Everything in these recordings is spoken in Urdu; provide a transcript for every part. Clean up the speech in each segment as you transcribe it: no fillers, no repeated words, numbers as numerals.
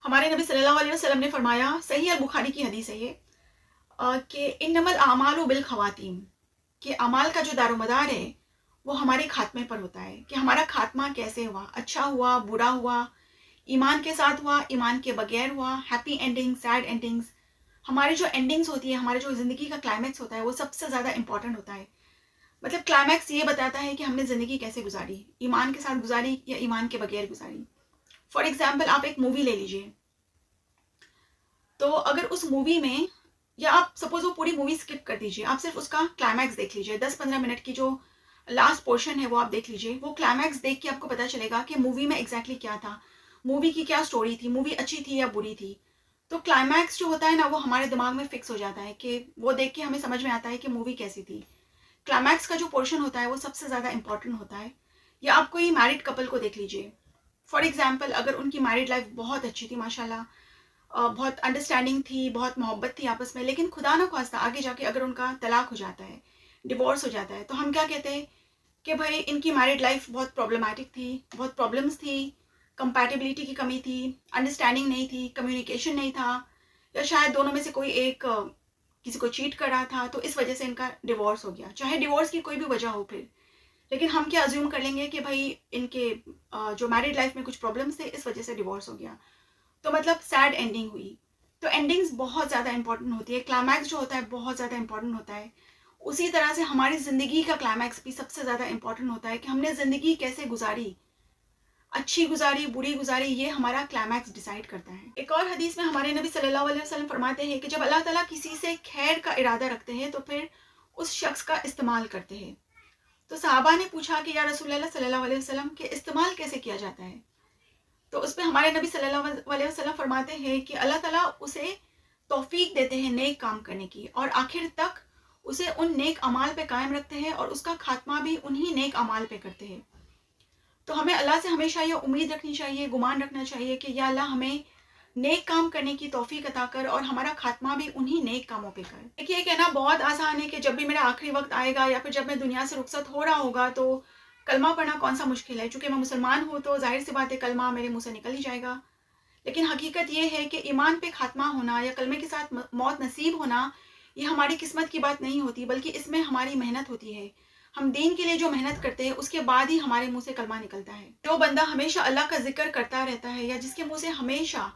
ہمارے نبی صلی اللہ علیہ وسلم نے فرمایا، صحیح البخاری کی حدیث ہے یہ، کہ انما الاعمال بالخواتیم، کہ اعمال کا جو دار و مدار ہے وہ ہمارے خاتمے پر ہوتا ہے، کہ ہمارا خاتمہ کیسے ہوا، اچھا ہوا، برا ہوا، ایمان کے ساتھ ہوا، ایمان کے بغیر ہوا، ہیپی اینڈنگ، سیڈ اینڈنگز. ہماری جو اینڈنگز ہوتی ہے، ہمارے جو زندگی کا کلائمیکس ہوتا ہے وہ سب سے زیادہ امپورٹنٹ ہوتا ہے. مطلب کلائمیکس یہ بتاتا ہے کہ ہم نے زندگی کیسے گزاری، ایمان کے ساتھ گزاری یا ایمان کے بغیر گزاری. فار ایگزامپل آپ ایک مووی لے لیجئے، تو اگر اس مووی میں، یا آپ سپوز وہ پوری مووی اسکپ کر دیجئے، آپ صرف اس کا کلائمیکس دیکھ لیجئے، 10-15 منٹ کی جو لاسٹ پورشن ہے وہ آپ دیکھ لیجئے. وہ کلائمیکس دیکھ کے آپ کو پتا چلے گا کہ مووی میں ایگزیکٹلی کیا تھا، مووی کی کیا سٹوری تھی، مووی اچھی تھی یا بری تھی. تو کلائمیکس جو ہوتا ہے نا وہ ہمارے دماغ میں فکس ہو جاتا ہے، کہ وہ دیکھ کے ہمیں سمجھ میں آتا ہے کہ مووی کیسی تھی. کلائمیکس کا جو پورشن ہوتا ہے وہ سب سے زیادہ امپورٹنٹ ہوتا ہے. یا آپ کوئی میرڈ کپل کو دیکھ لیجئے، فار ایگزامپل اگر ان کی میرڈ لائف بہت اچھی تھی ماشاءاللہ، بہت انڈرسٹینڈنگ تھی، بہت محبت تھی آپس میں، لیکن خدا نہ خواستہ آگے جا کے اگر ان کا طلاق ہو جاتا ہے، ڈیورس ہو جاتا ہے، تو ہم کیا کہتے ہیں کہ بھائی ان کی میرڈ لائف بہت پرابلمٹک تھی، بہت پرابلمس تھی، کمپیٹیبلٹی کی کمی تھی، انڈرسٹینڈنگ نہیں تھی، کمیونیکیشن نہیں تھا، یا شاید دونوں میں سے کوئی ایک کسی کو چیٹ کر رہا تھا، تو اس وجہ سے ان کا ڈیورس ہو گیا. چاہے ڈیورس کی کوئی بھی وجہ ہو پھر، لیکن ہم کیا ازیوم کر لیں گے کہ بھائی ان کے جو میرڈ لائف میں کچھ پرابلمس تھے اس وجہ سے ڈیورس ہو گیا، تو مطلب سیڈ اینڈنگ ہوئی. تو اینڈنگز بہت زیادہ امپورٹنٹ ہوتی ہے، کلائمیکس جو ہوتا ہے بہت زیادہ امپورٹنٹ ہوتا ہے. اسی طرح سے ہماری زندگی کا کلائمیکس بھی سب سے زیادہ امپورٹنٹ ہوتا ہے، کہ ہم نے زندگی کیسے گزاری، اچھی گزاری، بری گزاری، یہ ہمارا کلائمیکس ڈیسائیڈ کرتا ہے. ایک اور حدیث میں ہمارے نبی صلی اللہ علیہ وسلم فرماتے ہیں کہ جب اللہ تعالیٰ کسی سے خیر کا ارادہ رکھتے ہیں تو پھر اس شخص کا استعمال کرتے ہیں. تو صحابہ نے پوچھا کہ یا رسول اللہ صلی اللہ علیہ وسلم کہ استعمال کیسے کیا جاتا ہے؟ تو اس پہ ہمارے نبی صلی اللہ علیہ وسلم فرماتے ہیں کہ اللہ تعالیٰ اسے توفیق دیتے ہیں نیک کام کرنے کی، اور آخر تک اسے ان نیک اعمال پہ قائم رکھتے ہیں، اور اس کا خاتمہ بھی انہی نیک اعمال پہ کرتے ہیں. تو ہمیں اللہ سے ہمیشہ یہ امید رکھنی چاہیے، گمان رکھنا چاہیے کہ یا اللہ ہمیں نیک کام کرنے کی توفیق عطا کر، اور ہمارا خاتمہ بھی انہی نیک کاموں پہ کر. دیکھیے کہنا بہت آسان ہے کہ جب بھی میرا آخری وقت آئے گا یا پھر جب میں دنیا سے رخصت ہو رہا ہوگا تو کلمہ پڑھنا کون سا مشکل ہے، چونکہ میں مسلمان ہوں تو ظاہر سی بات ہے کلمہ میرے منہ سے نکل ہی جائے گا. لیکن حقیقت یہ ہے کہ ایمان پہ خاتمہ ہونا یا کلمے کے ساتھ موت نصیب ہونا یہ ہماری قسمت کی بات نہیں ہوتی، بلکہ اس میں ہماری محنت ہوتی ہے. ہم دین کے لیے جو محنت کرتے ہیں اس کے بعد ہی ہمارے منہ سے کلمہ نکلتا ہے. جو بندہ ہمیشہ اللہ کا ذکر کرتا رہتا ہے، یا جس کے منہ سے ہمیشہ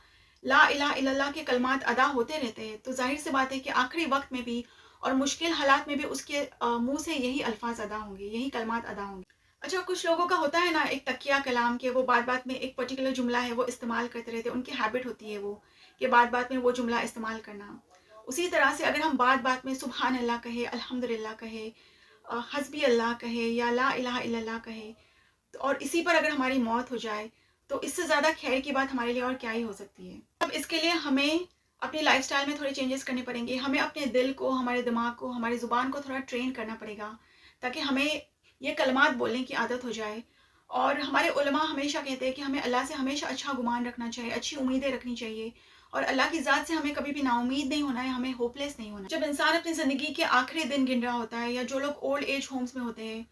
لا الہ الا اللہ کے کلمات ادا ہوتے رہتے ہیں، تو ظاہر سی بات ہے کہ آخری وقت میں بھی اور مشکل حالات میں بھی اس کے منہ سے یہی الفاظ ادا ہوں گے، یہی کلمات ادا ہوں گے. اچھا، کچھ لوگوں کا ہوتا ہے نا ایک تکیہ کلام، کہ وہ بات بات میں ایک پرٹیکولر جملہ ہے وہ استعمال کرتے رہتے ہیں، ان کی ہیبٹ ہوتی ہے وہ کہ بات بات میں وہ جملہ استعمال کرنا. اسی طرح سے اگر ہم بات بات میں سبحان اللہ کہے، الحمدللہ کہے، حسبی اللہ کہے، یا لا الہ الا اللہ کہے، اور اسی پر اگر ہماری موت ہو جائے تو اس سے زیادہ خیر کی بات ہمارے لیے اور کیا ہی ہو سکتی ہے. اب اس کے لیے ہمیں اپنی لائف سٹائل میں تھوڑے چینجز کرنے پڑیں گے. ہمیں اپنے دل کو، ہمارے دماغ کو، ہماری زبان کو تھوڑا ٹرین کرنا پڑے گا، تاکہ ہمیں یہ کلمات بولنے کی عادت ہو جائے. اور ہمارے علماء ہمیشہ کہتے ہیں کہ ہمیں اللہ سے ہمیشہ اچھا گمان رکھنا چاہیے، اچھی امیدیں رکھنی چاہیے، اور اللہ کی ذات سے ہمیں کبھی بھی نا امید نہیں ہونا ہے، ہمیں ہوپ لیس نہیں ہونا. جب انسان اپنی زندگی کے آخری دن گن رہا ہوتا ہے، یا جو لوگ اولڈ ایج ہومز میں ہوتے ہیں،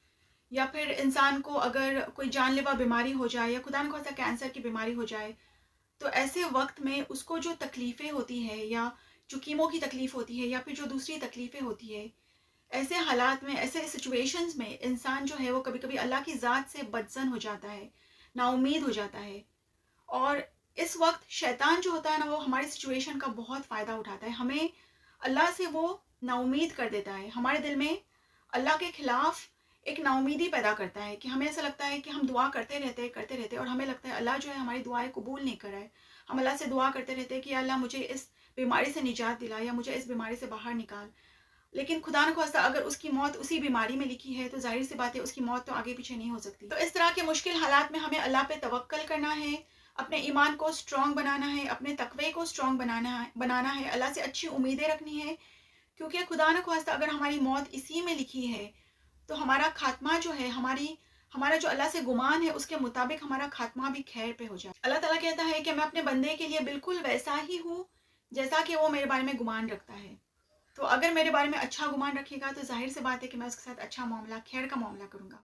یا پھر انسان کو اگر کوئی جان لیوا بیماری ہو جائے، یا خدا نخواستہ کینسر کی بیماری ہو جائے، تو ایسے وقت میں اس کو جو تکلیفیں ہوتی ہے، یا جو کیمو کی تکلیف ہوتی ہے، یا پھر جو دوسری تکلیفیں ہوتی ہے، ایسے حالات میں، ایسے سچویشنز میں انسان جو ہے وہ کبھی کبھی اللہ کی ذات سے بدظن ہو جاتا ہے، نا امید ہو جاتا ہے. اور اس وقت شیطان جو ہوتا ہے نا وہ ہماری سچویشن کا بہت فائدہ اٹھاتا ہے، ہمیں اللہ سے وہ نا امید کر دیتا ہے، ہمارے دل میں اللہ کے خلاف ایک نا امیدی پیدا کرتا ہے، کہ ہمیں ایسا لگتا ہے کہ ہم دعا کرتے رہتے اور ہمیں لگتا ہے اللہ جو ہے ہماری دعائیں قبول نہیں کر رہا ہے. ہم اللہ سے دعا کرتے رہتے ہیں کہ یا اللہ مجھے اس بیماری سے نجات دلا، یا مجھے اس بیماری سے باہر نکال. لیکن خدا نخواستہ اگر اس کی موت اسی بیماری میں لکھی ہے تو ظاہر سی بات ہے اس کی موت تو آگے پیچھے نہیں ہو سکتی. تو اس طرح کے مشکل حالات میں ہمیں اللہ پہ توکل کرنا ہے، اپنے ایمان کو سٹرونگ بنانا ہے، اپنے تقوی کو سٹرونگ بنانا ہے، اللہ سے اچھی امیدیں رکھنی ہے. کیونکہ خدا نخواستہ اگر ہماری موت اسی میں لکھی ہے تو ہمارا خاتمہ جو ہے، ہمارا جو اللہ سے گمان ہے اس کے مطابق ہمارا خاتمہ بھی خیر پہ ہو جائے. اللہ تعالیٰ کہتا ہے کہ میں اپنے بندے کے لیے بالکل ویسا ہی ہوں جیسا کہ وہ میرے بارے میں گمان رکھتا ہے. تو اگر میرے بارے میں اچھا گمان رکھے گا تو ظاہر سی بات ہے کہ میں اس کے ساتھ اچھا معاملہ، خیر کا معاملہ کروں گا.